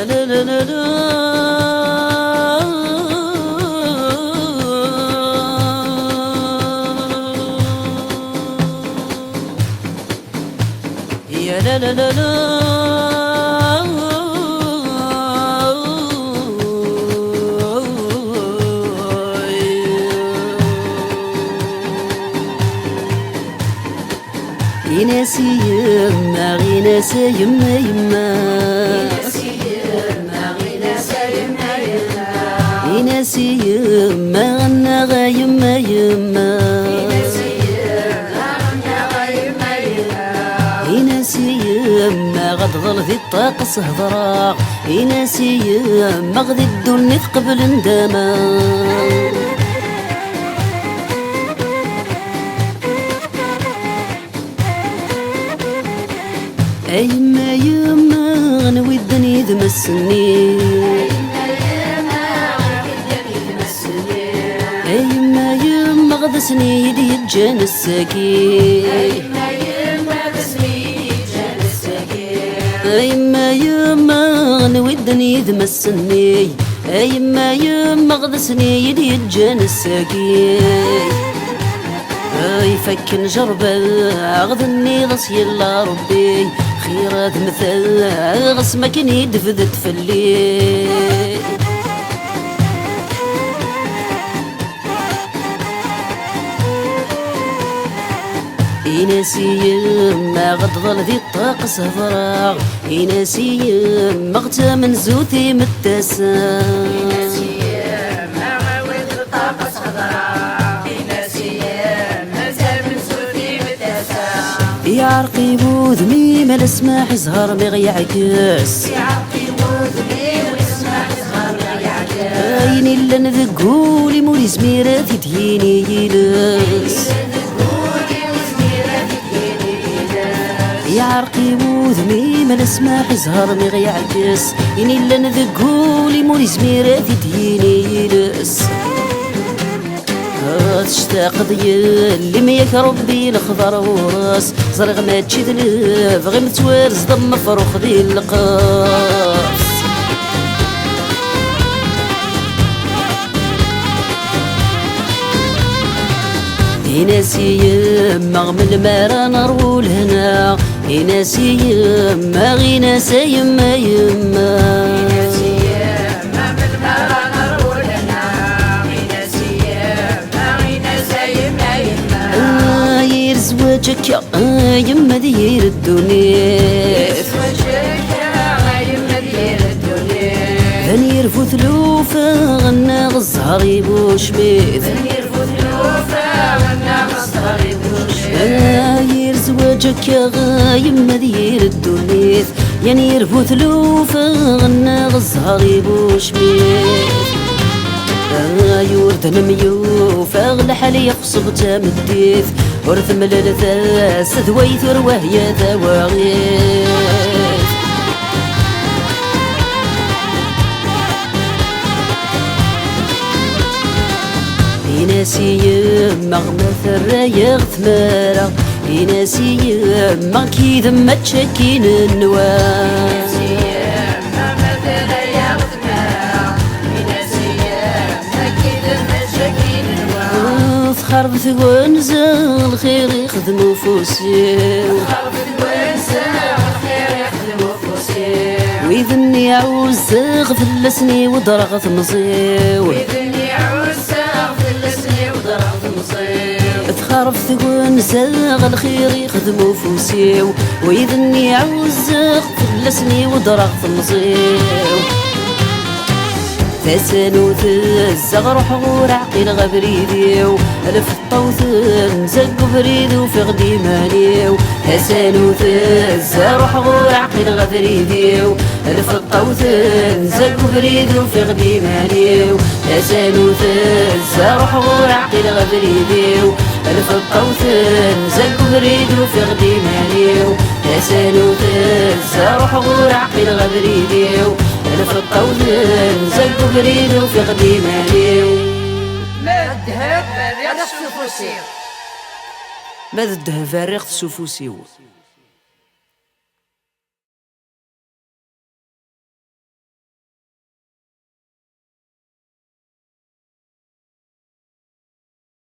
لا لا لا لا لا يا لا لا لا لا يناسي يما غيناسا يما يما يناسي يما غنى غا يما يما يناسي يما غضغل في الطاقس هضرا يناسي يما غدي الدنيا قبل ندما يما يما غنوي الدنيا تمسني يما يما غدسني يدي الجان الساكين يما يما غنوي الدنيا تمسني يما يما غدسني يدي الجان الساكين يفك نجرب غدني غصي الله ربي خيرات مثل غصمك يدفدت في الليل يناسي يما غضغل ذي الطاقس فراغ يناسي يما غتامن زوتي متسام يعرقي بوذمي ما نسمع زهر مغي يعكس عيني اللي نذقولي مولي زميراتي تهيني يلس يعرقي بوذمي ما نسمع زهر مغي يعكس عيني اللي نذقولي مولي زميراتي تهيني يلس تشتاق ديال اللي مياك ربي الخضر وراس زرغ ما تشي ذلف غير متوارز ضم فروخ ذي القاس يناسي يما من المارا نرول هنا يناسي يما غيناسا يما يما زواجك يا يما دير الدنيا ثاني يرفو ثلوفة غنى غزهر يبوش بيت يا زواجك يا يما دير الدنيا يعني يرفو ثلوفة غنى غزهر يبوش بيت يورد نميوف اغلى حالي يقصب تامديث ورث ملالثاس ذويث رواه يا ذواغيث يناسي يما غمث الرايا غثمارة يناسي يما كي ذما تشكين النواه خرب ثقونزا الخير يخدمو فوسيو ويذني عوز غفلسني ودرغت مصيو تخرب ثقونزا الخير يخدمو فوسيو ويذني عوز غفلسني ودرغت مصيو ثسنوث الزغر حغور عقيل غبريديو ألف الطوثن زق بريدو في غدي ماليو ثسنوث الزغر حغور عقيل غبريديو ألف الطوثن زق بريدو في غدي ماليو ثسنوث الزغر حغور عقيل غبريديو ألف الطوثن زق بريدو في غدي ماليو ثسنوث الزغر حغور عقيل غبريديو ألف الطوثن زق بريدو في غدي ماليو ما الذهب فارغ السفوسيو ماذا الذهب فارغ السفوسيو